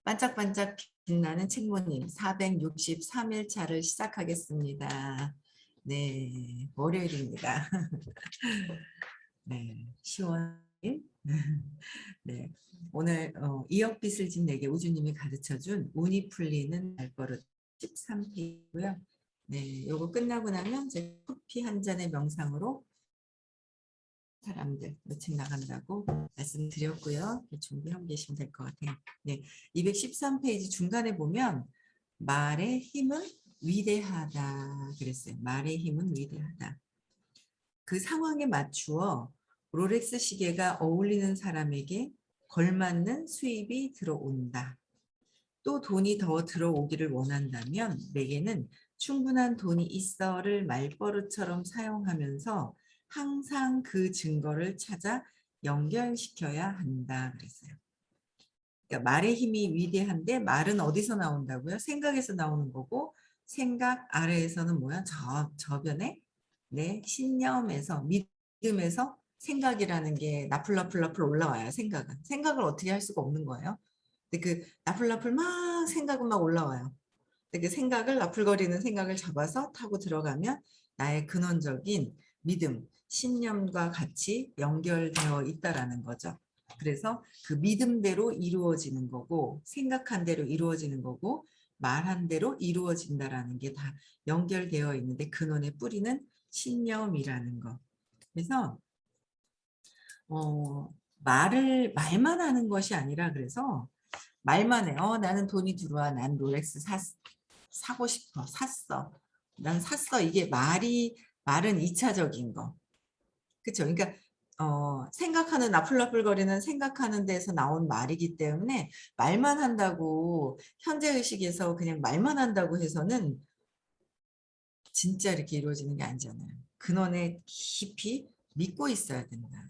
반짝반짝 빛나는 책모님 463일 차를 시작하겠습니다. 네, 월요일입니다. 네, 10월 네, 오늘 이억빛을 진 내게 우주님이 가르쳐준 운이 풀리는 말버릇 13페이지고요. 네, 요거 끝나고 나면 이제 커피 한 잔의 명상으로 사람들 며칠 나간다고 말씀드렸고요. 준비하고 계시면 될 것 같아요. 네, 213페이지 중간에 보면 말의 힘은 위대하다 그랬어요. 말의 힘은 위대하다. 그 상황에 맞추어 롤렉스 시계가 어울리는 사람에게 걸맞는 수입이 들어온다. 또 돈이 더 들어오기를 원한다면 내게는 충분한 돈이 있어를 말버릇처럼 사용하면서 항상 그 증거를 찾아 연결시켜야 한다 그랬어요. 그러니까 말의 힘이 위대한데 말은 어디서 나온다고요? 생각에서 나오는 거고 생각 아래에서는 뭐야? 저변에 네, 신념에서 믿음에서 생각이라는 게 나풀나풀나풀 올라와요. 생각을 어떻게 할 수가 없는 거예요. 근데 그 나풀나풀 막 생각은 막 올라와요. 근데 그 생각을 나풀거리는 생각을 잡아서 타고 들어가면 나의 근원적인 믿음, 신념과 같이 연결되어 있다라는 거죠. 그래서 그 믿음대로 이루어지는 거고 생각한 대로 이루어지는 거고 말한 대로 이루어진다라는 게 다 연결되어 있는데 근원의 뿌리는 신념이라는 거. 그래서 말만 하는 것이 아니라 그래서 말만 해. 나는 돈이 들어와. 난 롤렉스 사고 싶어. 샀어. 난 샀어. 이게 말은 2차적인 거. 그쵸? 그러니까 생각하는 나풀나풀거리는 생각하는 데서 나온 말이기 때문에 말만 한다고 현재의식에서 그냥 말만 한다고 해서는 진짜 이렇게 이루어지는 게 아니잖아요. 근원에 깊이 믿고 있어야 된다.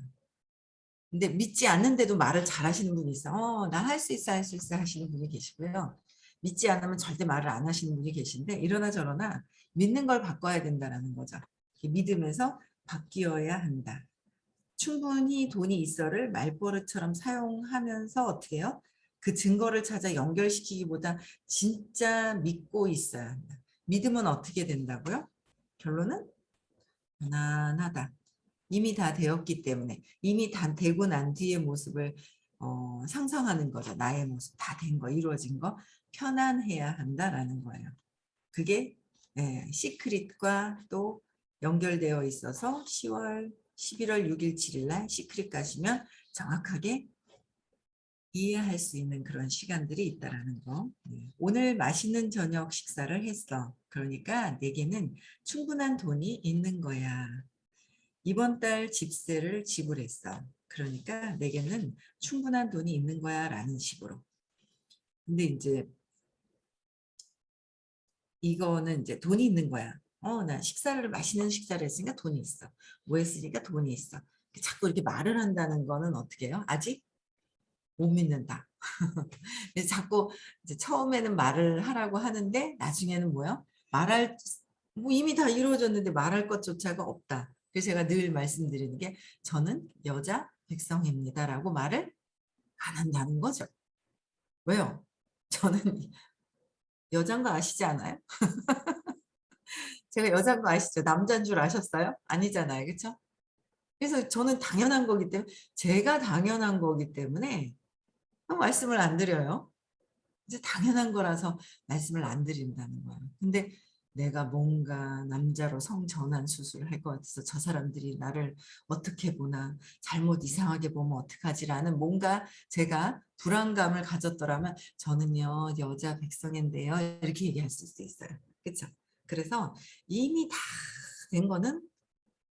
근데 믿지 않는데도 말을 잘 하시는 분이 있어. 나 할 수 있어, 할 수 있어 하시는 분이 계시고요. 믿지 않으면 절대 말을 안 하시는 분이 계신데 이러나 저러나 믿는 걸 바꿔야 된다는 거죠. 믿음에서 바뀌어야 한다. 충분히 돈이 있어를 말버릇처럼 사용하면서 어떻게 해요? 그 증거를 찾아 연결시키기보다 진짜 믿고 있어야 한다. 믿음은 어떻게 된다고요? 결론은 편안하다. 이미 다 되었기 때문에 이미 다 되고 난 뒤의 모습을 상상하는 거죠. 나의 모습 다 된 거, 이루어진 거 편안해야 한다라는 거예요. 그게 시크릿과 또 연결되어 있어서 11월 6일, 7일 날 시크릿 가시면 정확하게 이해할 수 있는 그런 시간들이 있다라는 거. 오늘 맛있는 저녁 식사를 했어. 그러니까 내게는 충분한 돈이 있는 거야. 이번 달 집세를 지불했어. 그러니까 내게는 충분한 돈이 있는 거야 라는 식으로. 근데 이제 이거는 이제 돈이 있는 거야. 나 맛있는 식사를 했으니까 돈이 있어. 뭐 했으니까 돈이 있어. 자꾸 이렇게 말을 한다는 거는 어떻게 해요? 아직 못 믿는다. 그래서 자꾸 이제 처음에는 말을 하라고 하는데 나중에는 뭐요? 뭐 이미 다 이루어졌는데 말할 것조차가 없다. 그래서 제가 늘 말씀드리는 게 저는 여자 백성입니다라고 말을 안 한다는 거죠. 왜요? 저는 여잔 거 아시지 않아요? 제가 여잔 거 아시죠? 남잔 줄 아셨어요? 아니잖아요. 그렇죠? 그래서 저는 당연한 거기 때문에 제가 당연한 거기 때문에 말씀을 안 드려요. 이제 당연한 거라서 말씀을 안 드린다는 거예요. 근데 내가 뭔가 남자로 성전환 수술을 할 것 같아서 저 사람들이 나를 어떻게 보나 잘못 이상하게 보면 어떡하지라는 뭔가 제가 불안감을 가졌더라면 저는요 여자 백성인데요 이렇게 얘기할 수 있어요. 그렇죠? 그래서 이미 다 된 거는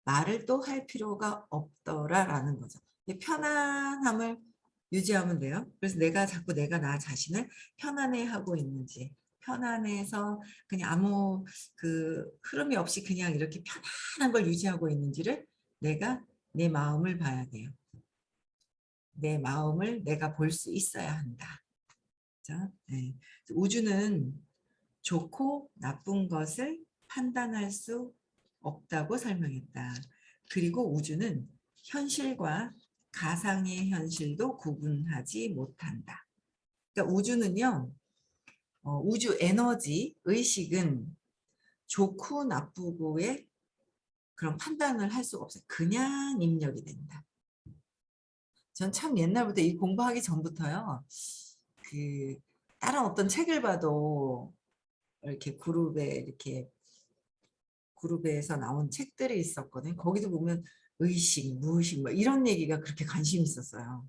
말을 또 할 필요가 없더라라는 거죠. 편안함을 유지하면 돼요. 그래서 내가 자꾸 내가 나 자신을 편안해하고 있는지, 편안해서 그냥 아무 그 흐름이 없이 그냥 이렇게 편안한 걸 유지하고 있는지를 내가 내 마음을 봐야 돼요. 내 마음을 내가 볼 수 있어야 한다. 자, 네. 우주는 좋고 나쁜 것을 판단할 수 없다고 설명했다. 그리고 우주는 현실과 가상의 현실도 구분하지 못한다. 그러니까 우주는요, 우주 에너지, 의식은 좋고 나쁘고의 그런 판단을 할 수가 없어요. 그냥 입력이 된다. 전 참 옛날부터 이 공부하기 전부터요. 그 다른 어떤 책을 봐도 이렇게 그룹에서 나온 책들이 있었거든요. 거기도 보면 의식, 무의식 뭐 이런 얘기가 그렇게 관심이 있었어요.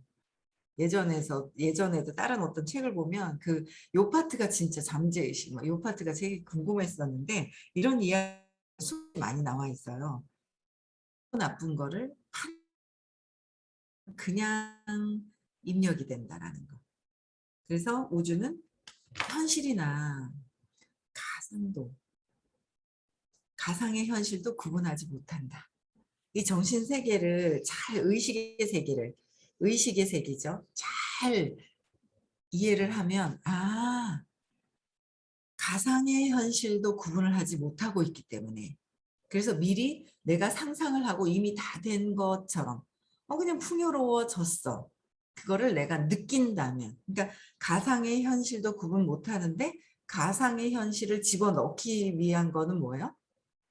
예전에도 다른 어떤 책을 보면 그 요 파트가 진짜 잠재의식, 요 파트가 되게 궁금했었는데 이런 이야기 많이 나와 있어요. 나쁜 거를 그냥 입력이 된다라는 거. 그래서 우주는 현실이나 가상도, 가상의 현실도 구분하지 못한다. 이 정신 세계를 잘 의식의 세계죠. 잘 이해를 하면 가상의 현실도 구분을 하지 못하고 있기 때문에 그래서 미리 내가 상상을 하고 이미 다 된 것처럼 그냥 풍요로워졌어. 그거를 내가 느낀다면 그러니까 가상의 현실도 구분 못하는데 가상의 현실을 집어넣기 위한 거는 뭐예요?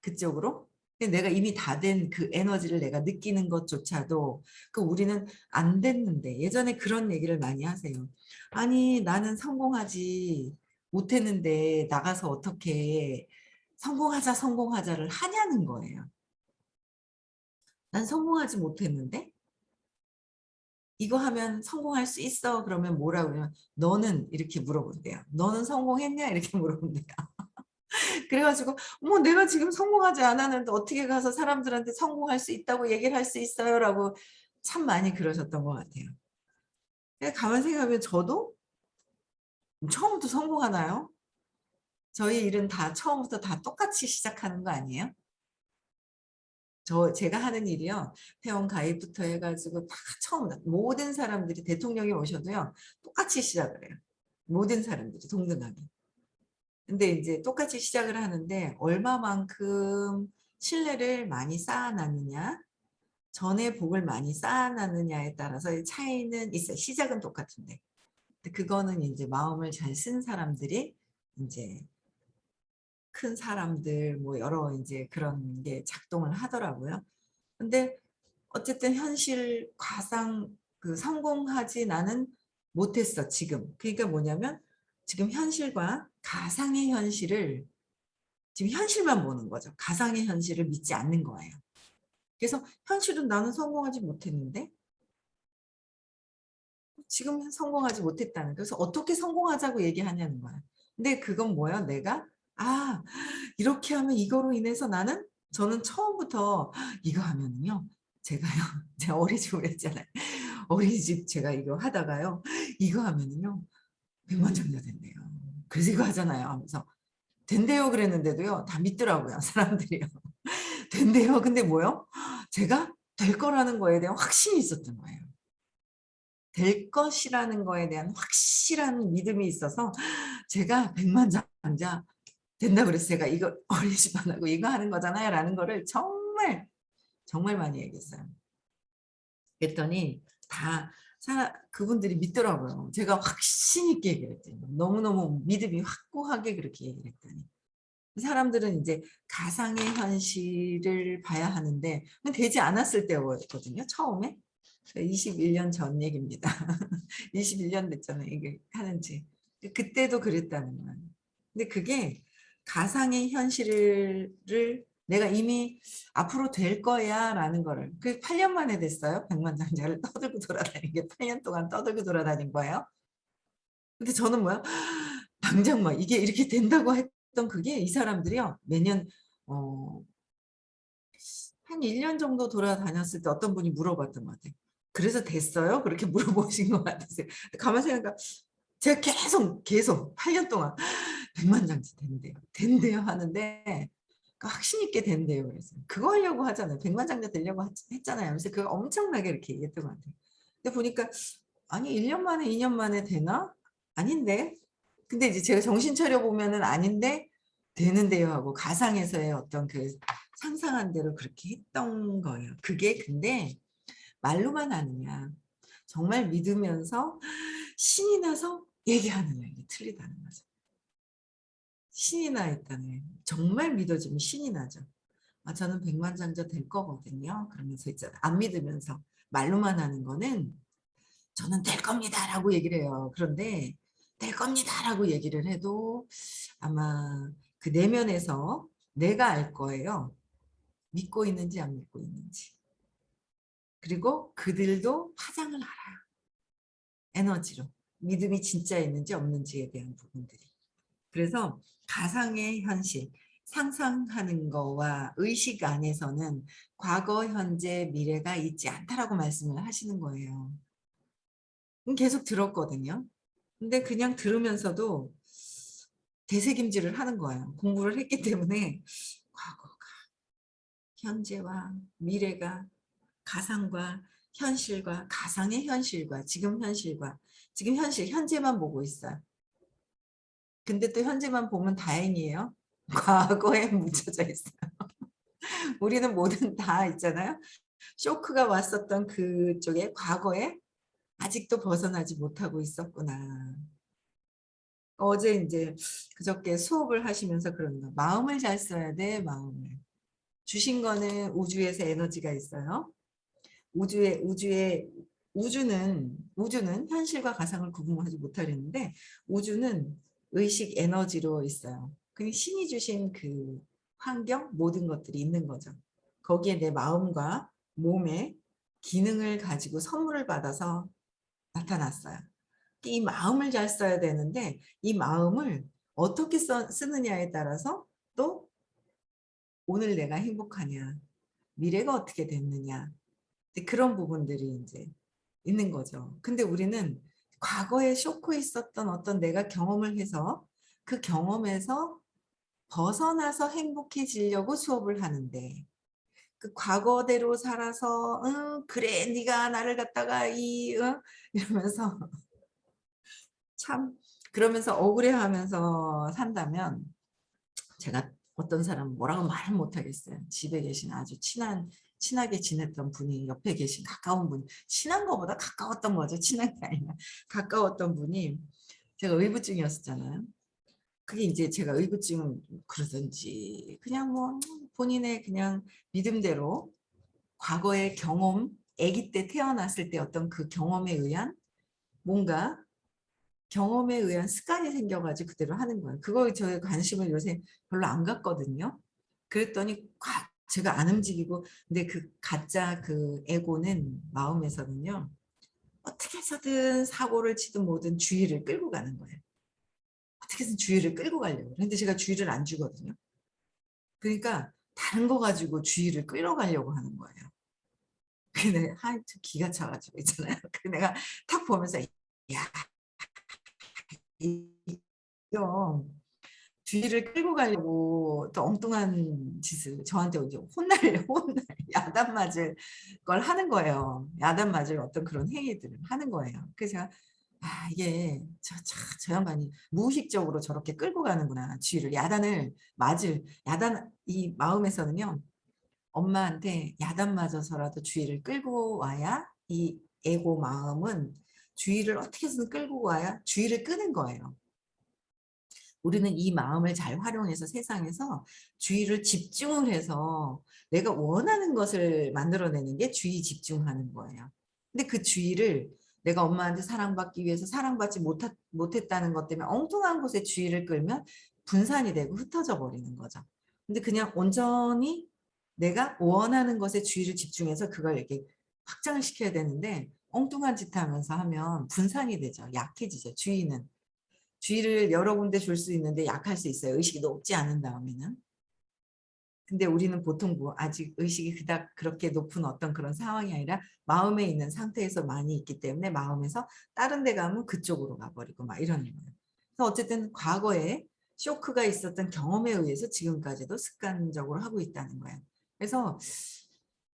그쪽으로? 내가 이미 다 된 그 에너지를 내가 느끼는 것조차도 우리는 안 됐는데 예전에 그런 얘기를 많이 하세요. 아니 나는 성공하지 못했는데 나가서 어떻게 성공하자를 하냐는 거예요. 난 성공하지 못했는데 이거 하면 성공할 수 있어 그러면 뭐라고 그러면 너는 이렇게 물어본대요. 너는 성공했냐 이렇게 물어본대요. 그래가지고 내가 지금 성공하지 않았는데 어떻게 가서 사람들한테 성공할 수 있다고 얘기를 할 수 있어요 라고 참 많이 그러셨던 것 같아요. 가만 생각하면 저도 처음부터 성공하나요? 저희 일은 다 처음부터 다 똑같이 시작하는 거 아니에요? 제가 하는 일이요. 회원 가입부터 해가지고 다 처음 모든 사람들이 대통령이 오셔도요. 똑같이 시작을 해요. 모든 사람들이 동등하게. 근데 이제 똑같이 시작을 하는데 얼마만큼 신뢰를 많이 쌓아놨느냐 전에 복을 많이 쌓아놨느냐에 따라서 차이는 있어요. 시작은 똑같은데. 그거는 이제 마음을 잘 쓴 사람들이 이제 큰 사람들 뭐 여러 이제 그런 게 작동을 하더라고요. 근데 어쨌든 현실 가상 성공하지 나는 못했어 지금. 그러니까 뭐냐면 지금 현실과 가상의 현실을 지금 현실만 보는 거죠. 가상의 현실을 믿지 않는 거예요. 그래서 현실은 나는 성공하지 못했는데 지금 성공하지 못했다는 그래서 어떻게 성공하자고 얘기하냐는 거야. 근데 그건 뭐야? 내가 이렇게 하면 이거로 인해서 저는 처음부터 이거 하면요. 제가요. 제가 어린이집을 했잖아요. 어린이집 제가 이거 하다가요. 이거 하면요. 백만장자 된대요. 그래서 이거 하잖아요. 하면서 된대요 그랬는데도요. 다 믿더라고요. 사람들이요. 된대요. 근데 뭐요? 제가 될 거라는 거에 대한 확신이 있었던 거예요. 될 것이라는 거에 대한 확실한 믿음이 있어서 제가 백만장자 된다 그래서 제가 이거 어린이집 안 하고 이거 하는 거잖아요 라는 거를 정말 정말 많이 얘기했어요. 그랬더니 그분들이 믿더라고요. 제가 확신 있게 얘기를 했더니 너무너무 믿음이 확고하게 그렇게 얘기를 했더니 사람들은 이제 가상의 현실을 봐야 하는데 되지 않았을 때였거든요. 처음에 21년 전 얘기입니다. 21년 됐잖아요. 이게 하는지. 그때도 그랬다는 거예요. 근데 그게 가상의 현실을 내가 이미 앞으로 될 거야 라는 거를 8년 만에 됐어요. 백만장자를 떠들고 돌아다닌 게 8년 동안 떠들고 돌아다닌 거예요. 근데 저는 뭐야? 당장 막 이게 이렇게 된다고 했던 그게 이 사람들이요. 매년 한 1년 정도 돌아다녔을 때 어떤 분이 물어봤던 것 같아요. 그래서 됐어요? 그렇게 물어보신 것 같으세요. 가만 생각하니까 제가 계속 8년 동안 백만장자 된대요 하는데 확신 있게 된대요. 그래서 그거 하려고 하잖아요. 백만장자 되려고 했잖아요. 그래서 그거 엄청나게 이렇게 얘기했던 것 같아요. 근데 보니까 아니 1년 만에 2년 만에 되나? 아닌데. 근데 이제 제가 정신 차려 보면은 아닌데 되는데요 하고 가상에서의 어떤 상상한 대로 그렇게 했던 거예요. 그게 근데 말로만 하느냐, 정말 믿으면서 신이 나서 얘기하느냐, 이게 틀리다는 거죠. 신이 나 있다네. 정말 믿어지면 신이 나죠. 아, 저는 백만장자 될 거거든요. 그러면서 있잖아. 안 믿으면서 말로만 하는 거는 저는 될 겁니다라고 얘기를 해요. 그런데 될 겁니다라고 얘기를 해도 아마 그 내면에서 내가 알 거예요. 믿고 있는지 안 믿고 있는지. 그리고 그들도 파장을 알아요. 에너지로. 믿음이 진짜 있는지 없는지에 대한 부분들이. 그래서 가상의 현실, 상상하는 거와 의식 안에서는 과거, 현재, 미래가 있지 않다라고 말씀을 하시는 거예요. 계속 들었거든요. 근데 그냥 들으면서도 되새김질을 하는 거예요. 공부를 했기 때문에 과거가, 현재와 미래가, 가상과 현실과, 가상의 현실과 지금 현실과, 지금 현실, 현재만 보고 있어요. 근데 또 현재만 보면 다행이에요. 과거에 묻혀져 있어요. 우리는 뭐든 다 있잖아요. 쇼크가 왔었던 그쪽에 과거에 아직도 벗어나지 못하고 있었구나. 어제 이제 그저께 수업을 하시면서 그런 거. 마음을 잘 써야 돼, 마음을. 주신 거는 우주에서 에너지가 있어요. 우주는 현실과 가상을 구분하지 못하려는데 우주는 의식 에너지로 있어요. 그 신이 주신 그 환경 모든 것들이 있는 거죠. 거기에 내 마음과 몸의 기능을 가지고 선물을 받아서 나타났어요. 이 마음을 잘 써야 되는데 이 마음을 어떻게 쓰느냐에 따라서 또 오늘 내가 행복하냐, 미래가 어떻게 됐느냐, 그런 부분들이 이제 있는 거죠. 근데 우리는 과거에 쇼크에 있었던 어떤 내가 경험을 해서 그 경험에서 벗어나서 행복해지려고 수업을 하는데 그 과거대로 살아서 그래 네가 나를 갖다가 이러면서 참 그러면서 억울해하면서 산다면 제가 어떤 사람 뭐라고 말은 못하겠어요. 집에 계신 아주 친하게 지냈던 분이 옆에 계신 가까운 분, 친한 거보다 가까웠던 거죠. 친한 게 아니라 가까웠던 분이 제가 의부증이었잖아요. 그게 이제 제가 의부증 그러든지 그냥 뭐 본인의 그냥 믿음대로 과거의 경험, 아기 때 태어났을 때 어떤 그 경험에 의한 뭔가 경험에 의한 습관이 생겨가지고 그대로 하는 거예요. 그거에 저의 관심을 요새 별로 안 갔거든요. 그랬더니 제가 안 움직이고 근데 그 가짜 그 에고는 마음에서는요. 어떻게 해서든 사고를 치든 뭐든 주의를 끌고 가는 거예요. 어떻게 해서든 주의를 끌고 가려고. 근데 제가 주의를 안 주거든요. 그러니까 다른 거 가지고 주의를 끌어가려고 하는 거예요. 근데 하여튼 기가 차가지고 있잖아요. 그 내가 탁 보면서 야 이거 주의를 끌고 가려고 또 엉뚱한 짓을 저한테 이제 혼날 야단 맞을 걸 하는 거예요. 야단 맞을 어떤 그런 행위들을 하는 거예요. 그래서 제가 이게 저 양반이 무의식적으로 저렇게 끌고 가는구나. 주의를 야단을 맞을 야단 이 마음에서는요. 엄마한테 야단 맞아서라도 주의를 끌고 와야 이 에고 마음은 주의를 어떻게 해서든 끌고 와야 주의를 끄는 거예요. 우리는 이 마음을 잘 활용해서 세상에서 주의를 집중을 해서 내가 원하는 것을 만들어내는 게 주의 집중하는 거예요. 근데 그 주의를 내가 엄마한테 사랑받기 위해서 사랑받지 못했다는 것 때문에 엉뚱한 곳에 주의를 끌면 분산이 되고 흩어져 버리는 거죠. 근데 그냥 온전히 내가 원하는 것에 주의를 집중해서 그걸 이렇게 확장을 시켜야 되는데 엉뚱한 짓 하면서 하면 분산이 되죠. 약해지죠. 주의를 여러 군데 줄 수 있는데 약할 수 있어요. 의식이 높지 않은 다음에는. 근데 우리는 보통 뭐 아직 의식이 그닥 그렇게 높은 어떤 그런 상황이 아니라 마음에 있는 상태에서 많이 있기 때문에 마음에서 다른 데 가면 그쪽으로 가버리고 막 이러는 거예요. 그래서 어쨌든 과거에 쇼크가 있었던 경험에 의해서 지금까지도 습관적으로 하고 있다는 거예요. 그래서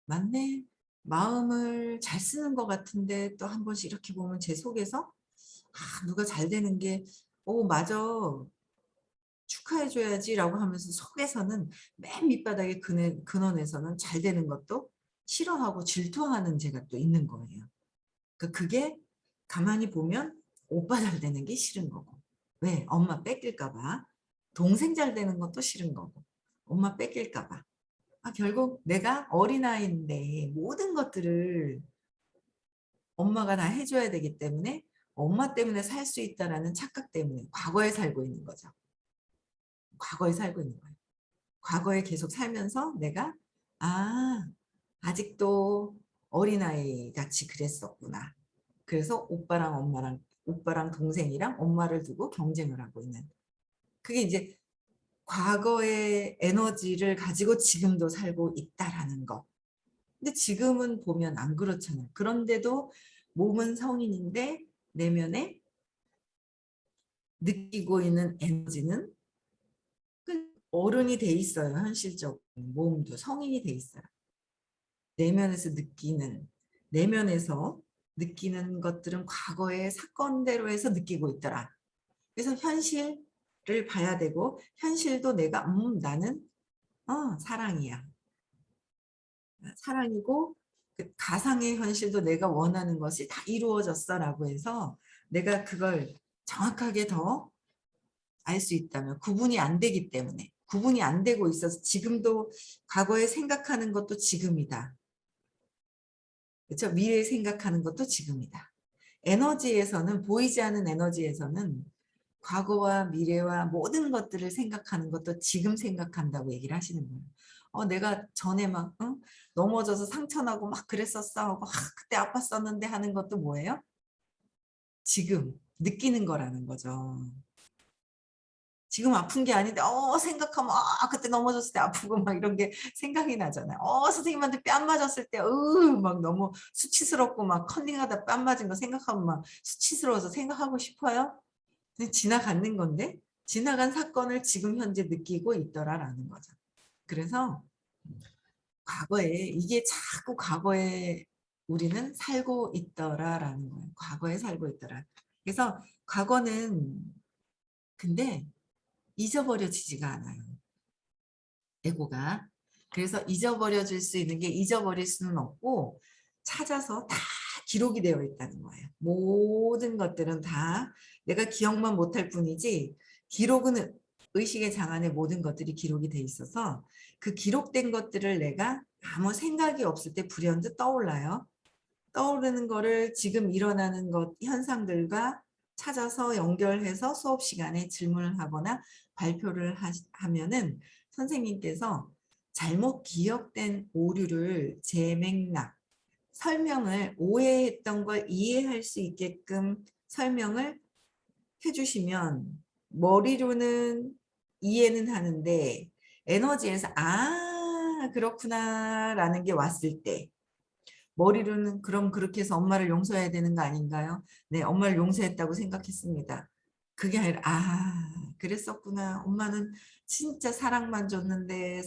맞네. 마음을 잘 쓰는 것 같은데 또 한 번씩 이렇게 보면 제 속에서 누가 잘 되는 게 맞아. 축하해줘야지라고 하면서 속에서는 맨 밑바닥에 근원에서는 잘 되는 것도 싫어하고 질투하는 제가 또 있는 거예요. 그러니까 그게 가만히 보면 오빠 잘 되는 게 싫은 거고. 왜? 엄마 뺏길까 봐. 동생 잘 되는 것도 싫은 거고. 엄마 뺏길까 봐. 결국 내가 어린아이인데 모든 것들을 엄마가 다 해줘야 되기 때문에 엄마 때문에 살 수 있다라는 착각 때문에 과거에 살고 있는 거죠. 과거에 살고 있는 거예요. 과거에 계속 살면서 내가 아 아직도 어린아이 같이 그랬었구나. 그래서 오빠랑 동생이랑 엄마를 두고 경쟁을 하고 있는. 그게 이제 과거의 에너지를 가지고 지금도 살고 있다라는 거. 근데 지금은 보면 안 그렇잖아요. 그런데도 몸은 성인인데 내면에 느끼고 있는 에너지는 어른이 돼 있어요. 현실적으로 몸도 성인이 돼 있어요. 내면에서 내면에서 느끼는 것들은 과거의 사건대로 해서 느끼고 있더라. 그래서 현실을 봐야 되고 현실도 내가 나는 사랑이야. 사랑이고 그 가상의 현실도 내가 원하는 것이 다 이루어졌어 라고 해서 내가 그걸 정확하게 더 알 수 있다면 구분이 안 되기 때문에 구분이 안 되고 있어서 지금도 과거에 생각하는 것도 지금이다. 그렇죠? 미래에 생각하는 것도 지금이다. 에너지에서는 보이지 않는 에너지에서는 과거와 미래와 모든 것들을 생각하는 것도 지금 생각한다고 얘기를 하시는 거예요. 내가 전에 막 넘어져서 상처나고 막 그랬었어 하고 그때 아팠었는데 하는 것도 뭐예요? 지금 느끼는 거라는 거죠. 지금 아픈 게 아닌데 생각하면 그때 넘어졌을 때 아프고 막 이런 게 생각이 나잖아요. 선생님한테 뺨 맞았을 때 막 너무 수치스럽고 막 컨닝하다 뺨 맞은 거 생각하면 막 수치스러워서 생각하고 싶어요. 지나가는 건데 지나간 사건을 지금 현재 느끼고 있더라라는 거죠. 그래서 과거에 이게 자꾸 과거에 우리는 살고 있더라라는 거예요. 과거에 살고 있더라. 그래서 과거는 근데 잊어버려지지가 않아요. 에고가. 그래서 잊어버려질 수 있는 게 잊어버릴 수는 없고 찾아서 다 기록이 되어 있다는 거예요. 모든 것들은 다 내가 기억만 못할 뿐이지 기록은 의식의 장안에 모든 것들이 기록이 돼 있어서 그 기록된 것들을 내가 아무 생각이 없을 때 불현듯 떠올라요. 떠오르는 거를 지금 일어나는 것 현상들과 찾아서 연결해서 수업 시간에 질문을 하거나 발표를 하면은 선생님께서 잘못 기억된 오류를 재맥락, 설명을 오해했던 걸 이해할 수 있게끔 설명을 해주시면 머리로는 이해는 하는데 에너지에서 그렇구나 라는 게 왔을 때 머리로는 그럼 그렇게 해서 엄마를 용서해야 되는 거 아닌가요? 네, 엄마를 용서했다고 생각했습니다. 그게 아니라 그랬었구나. 엄마는 진짜 사랑만 줬는데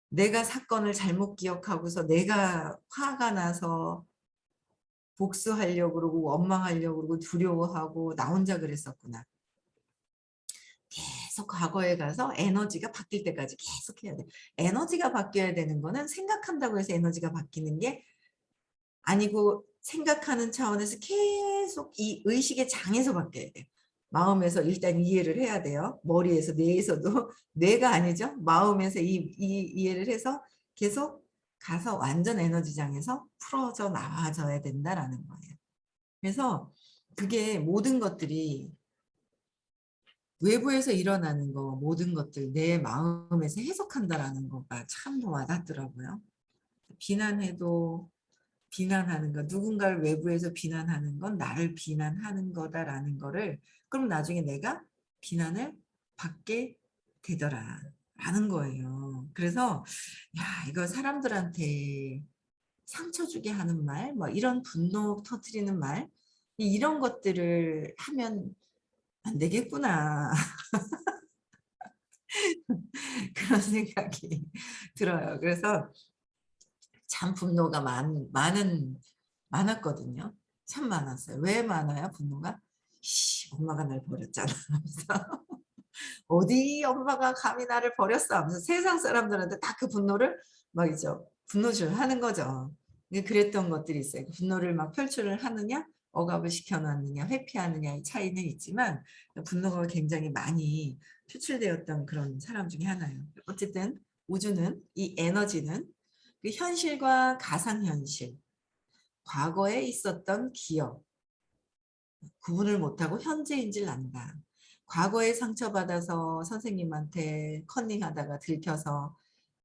내가 사건을 잘못 기억하고서 내가 화가 나서 복수하려고 그러고 원망하려고 그러고 두려워하고 나 혼자 그랬었구나. 계속 과거에 가서 에너지가 바뀔 때까지 계속 해야 돼. 에너지가 바뀌어야 되는 거는 생각한다고 해서 에너지가 바뀌는 게 아니고 생각하는 차원에서 계속 이 의식의 장에서 바뀌어야 돼요. 마음에서 일단 이해를 해야 돼요. 머리에서 뇌에서도 뇌가 아니죠. 마음에서 이해를 해서 계속 가서 완전 에너지장에서 풀어져 나와져야 된다라는 거예요. 그래서 그게 모든 것들이 외부에서 일어나는 거 모든 것들 내 마음에서 해석한다라는 거가 참 와닿더라고요. 비난해도 비난하는 거 누군가를 외부에서 비난하는 건 나를 비난하는 거다라는 거를 그럼 나중에 내가 비난을 받게 되더라 라는 거예요. 그래서 이거 사람들한테 상처 주게 하는 말, 뭐 이런 분노 터뜨리는 말 이런 것들을 하면 안 되겠구나 그런 생각이 들어요. 그래서 참 분노가 많았거든요. 참 많았어요. 왜 많아요, 분노가? 엄마가 날 버렸잖아. 하면서 어디 엄마가 감히 나를 버렸어 하면서 세상 사람들한테 다 그 분노를 막 이죠. 분노를 하는 거죠. 그랬던 것들이 있어요. 분노를 막 표출을 하느냐, 억압을 시켜놨느냐, 회피하느냐의 차이는 있지만 분노가 굉장히 많이 표출되었던 그런 사람 중에 하나예요. 어쨌든 우주는 이 에너지는 그 현실과 가상현실, 과거에 있었던 기억, 구분을 못하고 현재인지를 안다. 과거에 상처받아서 선생님한테 컨닝하다가 들켜서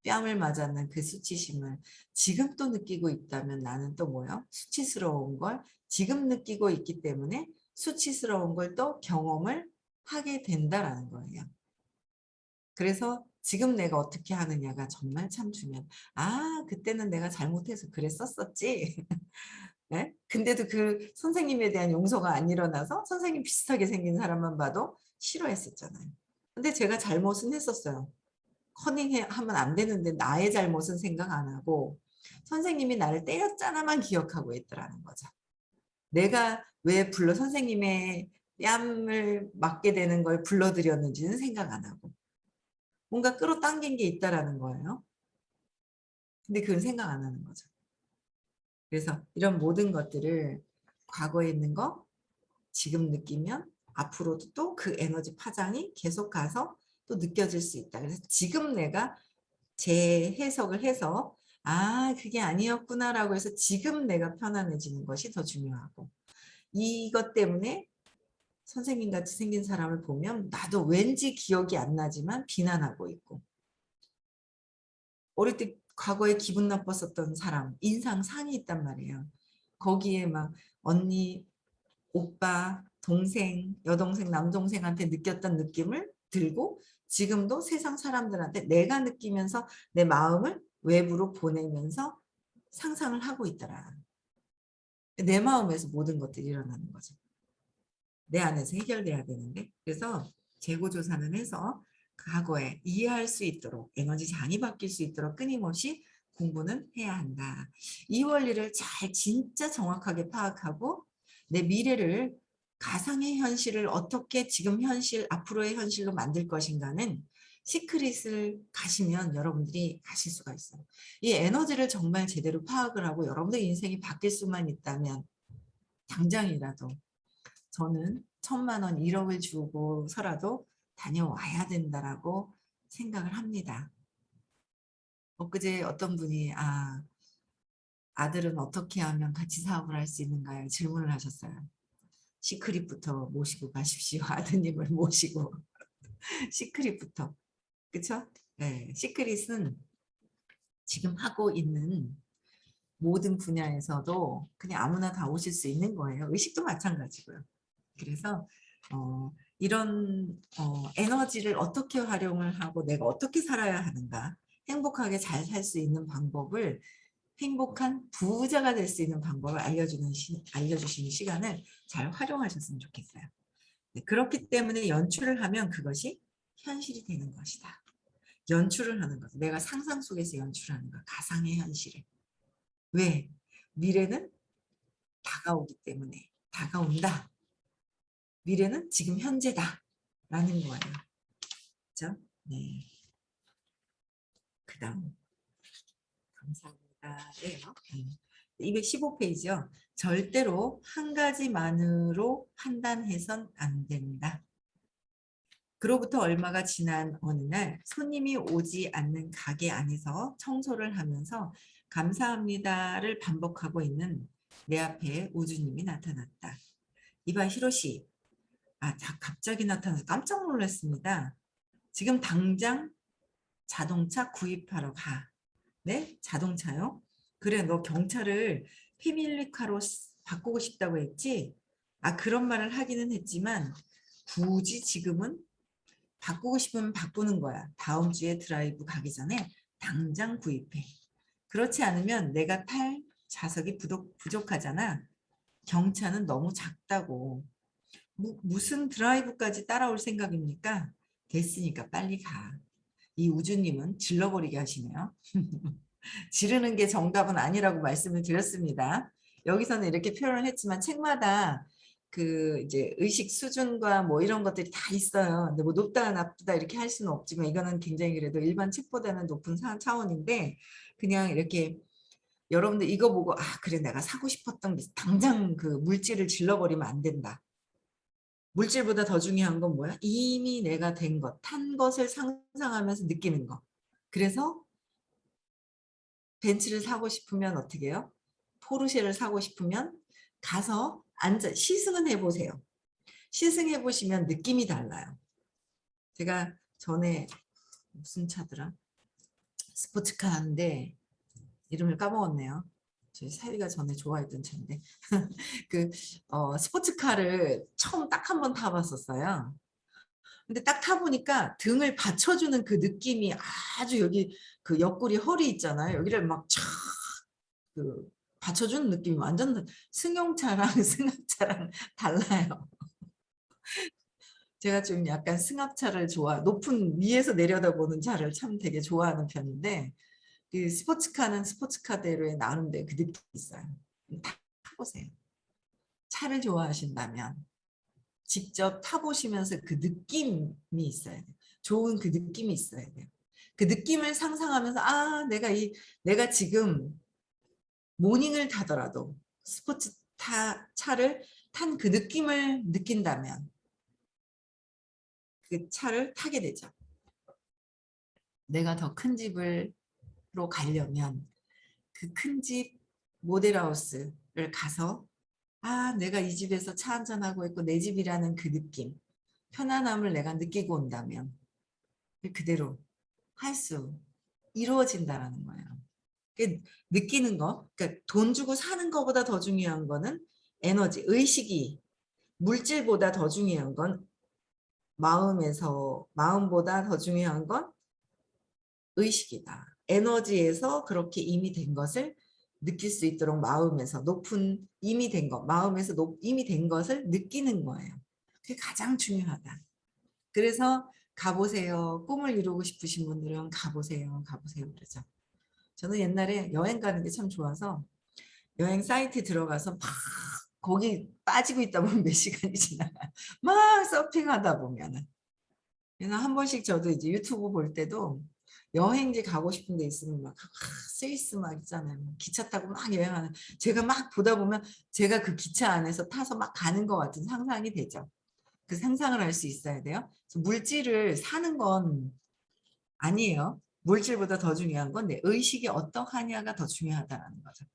뺨을 맞았는 그 수치심을 지금 또 느끼고 있다면 나는 또 뭐요? 수치스러운 걸 지금 느끼고 있기 때문에 수치스러운 걸 또 경험을 하게 된다라는 거예요. 그래서 지금 내가 어떻게 하느냐가 정말 참 중요해요. 아, 그때는 내가 잘못해서 그랬었었지. 네? 근데도 그 선생님에 대한 용서가 안 일어나서 선생님 비슷하게 생긴 사람만 봐도 싫어했었잖아요. 근데 제가 잘못은 했었어요. 커닝하면 안 되는데 나의 잘못은 생각 안 하고 선생님이 나를 때렸잖아만 기억하고 있더라는 거죠. 내가 왜 불러 선생님의 뺨을 맞게 되는 걸 불러들였는지는 생각 안 하고 뭔가 끌어당긴 게 있다라는 거예요. 근데 그건 생각 안 하는 거죠. 그래서 이런 모든 것들을 과거에 있는 거 지금 느끼면 앞으로도 또 그 에너지 파장이 계속 가서 또 느껴질 수 있다. 그래서 지금 내가 재해석을 해서 아, 그게 아니었구나라고 해서 지금 내가 편안해지는 것이 더 중요하고 이것 때문에 선생님 같이 생긴 사람을 보면 나도 왠지 기억이 안 나지만 비난하고 있고 어릴 때 과거에 기분 나빴었던 사람 인상 상이 있단 말이에요. 거기에 막 언니, 오빠, 동생, 여동생, 남동생한테 느꼈던 느낌을 들고 지금도 세상 사람들한테 내가 느끼면서 내 마음을 외부로 보내면서 상상을 하고 있더라. 내 마음에서 모든 것들이 일어나는 거죠. 내 안에서 해결돼야 되는데 그래서 재고조사는 해서 과거에 이해할 수 있도록 에너지 장이 바뀔 수 있도록 끊임없이 공부는 해야 한다. 이 원리를 잘 진짜 정확하게 파악하고 내 미래를 가상의 현실을 어떻게 지금 현실 앞으로의 현실로 만들 것인가는 시크릿을 가시면 여러분들이 가실 수가 있어요. 이 에너지를 정말 제대로 파악을 하고 여러분들 인생이 바뀔 수만 있다면 당장이라도 저는 1,000만 원, 1억을 주고서라도 다녀와야 된다라고 생각을 합니다. 엊그제 어떤 분이 아들은 어떻게 하면 같이 사업을 할 수 있는가요? 질문을 하셨어요. 시크릿부터 모시고 가십시오. 아드님을 모시고 시크릿부터. 그쵸? 네, 시크릿은 지금 하고 있는 모든 분야에서도 그냥 아무나 다 오실 수 있는 거예요. 의식도 마찬가지고요. 그래서 이런 에너지를 어떻게 활용을 하고 내가 어떻게 살아야 하는가 행복하게 잘 살 수 있는 방법을 행복한 부자가 될 수 있는 방법을 알려주시는 시간을 잘 활용하셨으면 좋겠어요. 네, 그렇기 때문에 연출을 하면 그것이 현실이 되는 것이다. 연출을 하는 것. 내가 상상 속에서 연출하는 것. 가상의 현실을. 왜? 미래는 다가오기 때문에 다가온다. 미래는 지금 현재다. 라는 거예요. 그렇죠? 네. 그 다음 감사합니다. 네요. 215페이지요. 절대로 한 가지만으로 판단해선 안 된다. 그로부터 얼마가 지난 어느 날 손님이 오지 않는 가게 안에서 청소를 하면서 감사합니다를 반복하고 있는 내 앞에 우주님이 나타났다. 이봐 히로시. 갑자기 나타나서 깜짝 놀랐습니다. 지금 당장 자동차 구입하러 가. 네? 자동차요? 그래, 너 경차를 패밀리카로 바꾸고 싶다고 했지? 그런 말을 하기는 했지만 굳이 지금은 바꾸고 싶으면 바꾸는 거야. 다음 주에 드라이브 가기 전에 당장 구입해. 그렇지 않으면 내가 탈 좌석이 부족하잖아. 경차는 너무 작다고. 무슨 드라이브까지 따라올 생각입니까? 됐으니까 빨리 가. 이 우주님은 질러버리게 하시네요. 지르는 게 정답은 아니라고 말씀을 드렸습니다. 여기서는 이렇게 표현을 했지만 책마다 그 이제 의식 수준과 뭐 이런 것들이 다 있어요. 근데 뭐 높다 나쁘다 이렇게 할 수는 없지만 이거는 굉장히 그래도 일반 책보다는 높은 차원인데 그냥 이렇게 여러분들 이거 보고 아 그래 내가 사고 싶었던 게 당장 그 물질을 질러버리면 안 된다. 물질보다 더 중요한 건 뭐야? 이미 내가 된 것, 탄 것을 상상하면서 느끼는 거. 그래서 벤츠를 사고 싶으면 어떻게 해요? 포르쉐를 사고 싶으면 가서 앉아 시승은 해보세요. 시승해 보시면 느낌이 달라요. 제가 전에 무슨 차더라? 스포츠카인데 이름을 까먹었네요. 저희 사위가 전에 좋아했던 차인데 그 스포츠카를 처음 딱 한 번 타봤었어요. 근데 딱 타보니까 등을 받쳐주는 그 느낌이 아주 여기 그 옆구리 허리 있잖아요. 여기를 막촥그 받쳐주는 느낌이 완전 승용차랑 승합차랑 달라요. 제가 좀 약간 승합차를 높은 위에서 내려다보는 차를 참 되게 좋아하는 편인데 그 스포츠카는 스포츠카대로의 나름대로 그 느낌이 있어요. 타보세요. 차를 좋아하신다면 직접 타보시면서 그 느낌이 있어야 돼요. 좋은 그 느낌이 있어야 돼요. 그 느낌을 상상하면서 아 내가 지금 모닝을 타더라도 차를 탄 그 느낌을 느낀다면 그 차를 타게 되죠. 내가 더 큰 집으로 가려면 그 큰 집 모델하우스를 가서 아 내가 이 집에서 차 한잔하고 있고 내 집이라는 그 느낌 편안함을 내가 느끼고 온다면 그대로 할 수 이루어진다라는 거예요. 느끼는 거 그러니까 돈 주고 사는 것보다 더 중요한 거는 에너지 의식이 물질보다 더 중요한 건 마음보다 더 중요한 건 의식이다. 에너지에서 그렇게 이미 된 것을 느낄 수 있도록 마음에서 높은 이미 된 것, 마음에서 이미 된 것을 느끼는 거예요. 그게 가장 중요하다. 그래서 가보세요. 꿈을 이루고 싶으신 분들은 가보세요. 가보세요. 그러죠. 저는 옛날에 여행 가는 게 참 좋아서 여행 사이트에 들어가서 막 거기 빠지고 있다 보면 몇 시간이 지나가. 막 서핑하다 보면은. 그래서 한 번씩 저도 이제 유튜브 볼 때도 여행지 가고 싶은 데 있으면 막 스위스 막 있잖아요. 기차 타고 막 여행하는 제가 막 보다 보면 제가 그 기차 안에서 타서 막 가는 것 같은 상상이 되죠. 그 상상을 할 수 있어야 돼요. 그래서 물질을 사는 건 아니에요. 물질보다 더 중요한 건 내 의식이 어떠하냐가 더 중요하다는 거죠.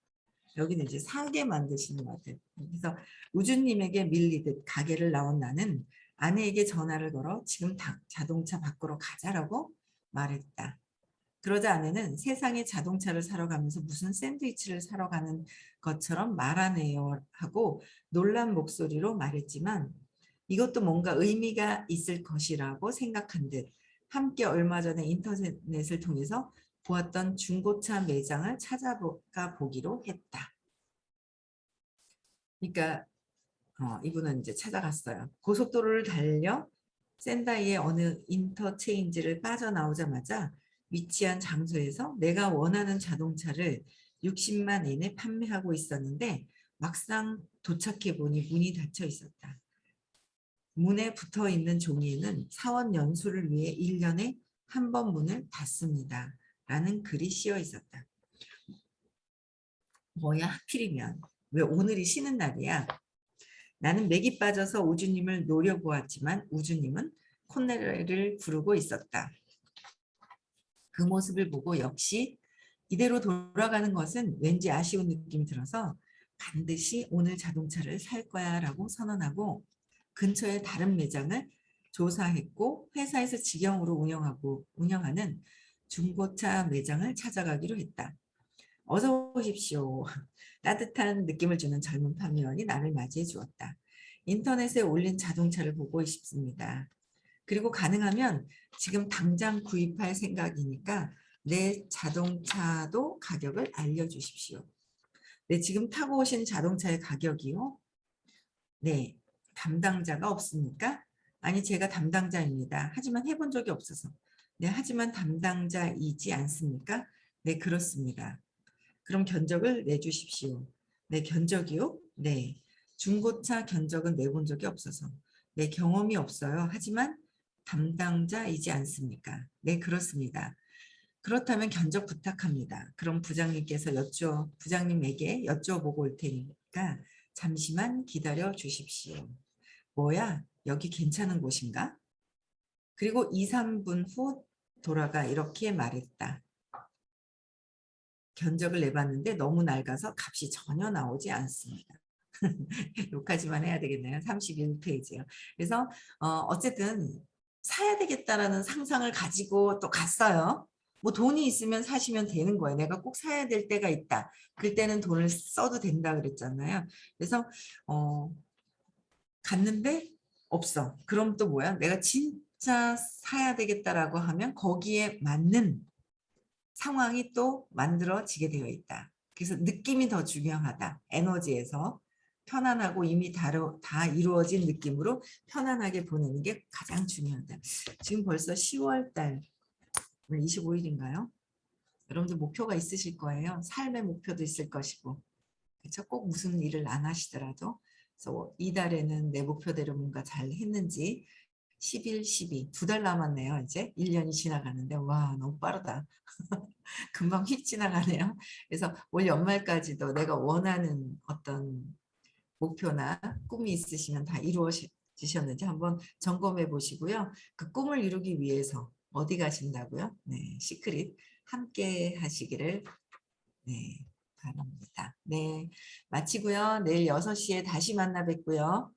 여기는 이제 사게 만드시는 것 같아요. 그래서 우주님에게 밀리듯 가게를 나온 나는 아내에게 전화를 걸어 지금 자동차 밖으로 가자라고 말했다. 그러자 아내는 세상에 자동차를 사러 가면서 무슨 샌드위치를 사러 가는 것처럼 말하네요 하고 놀란 목소리로 말했지만 이것도 뭔가 의미가 있을 것이라고 생각한 듯 함께 얼마 전에 인터넷을 통해서 보았던 중고차 매장을 찾아가 보기로 했다. 그러니까 이분은 이제 찾아갔어요. 고속도로를 달려 샌다이의 어느 인터체인지를 빠져나오자마자 위치한 장소에서 내가 원하는 자동차를 60만 엔에 판매하고 있었는데 막상 도착해 보니 문이 닫혀 있었다. 문에 붙어 있는 종이에는 사원 연수를 위해 1년에 한 번 문을 닫습니다. 라는 글이 씌어 있었다. 뭐야 하필이면 왜 오늘이 쉬는 날이야? 나는 맥이 빠져서 우주님을 노려보았지만 우주님은 콧노래를 부르고 있었다. 그 모습을 보고 역시 이대로 돌아가는 것은 왠지 아쉬운 느낌이 들어서 반드시 오늘 자동차를 살 거야 라고 선언하고 근처의 다른 매장을 조사했고 회사에서 직영으로 운영하는 중고차 매장을 찾아가기로 했다. 어서 오십시오. 따뜻한 느낌을 주는 젊은 판매원이 나를 맞이해 주었다. 인터넷에 올린 자동차를 보고 싶습니다. 그리고 가능하면 지금 당장 구입할 생각이니까 내 자동차도 가격을 알려주십시오. 네, 지금 타고 오신 자동차의 가격이요? 네, 담당자가 없습니까? 아니, 제가 담당자입니다. 하지만 해본 적이 없어서. 네, 하지만 담당자이지 않습니까? 네, 그렇습니다. 그럼 견적을 내주십시오. 네, 견적이요? 네. 중고차 견적은 내본 적이 없어서. 네, 경험이 없어요. 하지만 담당자이지 않습니까? 네, 그렇습니다. 그렇다면 견적 부탁합니다. 그럼 부장님에게 여쭤보고 올 테니까 잠시만 기다려 주십시오. 뭐야? 여기 괜찮은 곳인가? 그리고 2, 3분 후 돌아가 이렇게 말했다. 견적을 내봤는데 너무 낡아서 값이 전혀 나오지 않습니다. 여기까지만 해야 되겠네요. 31페이지요. 그래서 어쨌든 사야 되겠다라는 상상을 가지고 또 갔어요. 뭐 돈이 있으면 사시면 되는 거예요. 내가 꼭 사야 될 때가 있다. 그때는 돈을 써도 된다 그랬잖아요. 그래서 갔는데 없어. 그럼 또 뭐야? 내가 진짜 사야 되겠다라고 하면 거기에 맞는 상황이 또 만들어지게 되어 있다. 그래서 느낌이 더 중요하다. 에너지에서 편안하고 이미 다 이루어진 느낌으로 편안하게 보내는 게 가장 중요하다. 지금 벌써 10월 달, 오늘 25일인가요? 여러분들 목표가 있으실 거예요. 삶의 목표도 있을 것이고. 그렇죠? 꼭 무슨 일을 안 하시더라도. 그래서 이달에는 내 목표대로 뭔가 잘 했는지 11, 12, 2달 남았네요. 이제 1년이 지나가는데 와 너무 빠르다. 금방 휙 지나가네요. 그래서 올 연말까지도 내가 원하는 어떤 목표나 꿈이 있으시면 다 이루어지셨는지 한번 점검해 보시고요. 그 꿈을 이루기 위해서 어디 가신다고요? 네, 시크릿 함께 하시기를 네, 바랍니다. 네, 마치고요. 내일 6시에 다시 만나 뵙고요.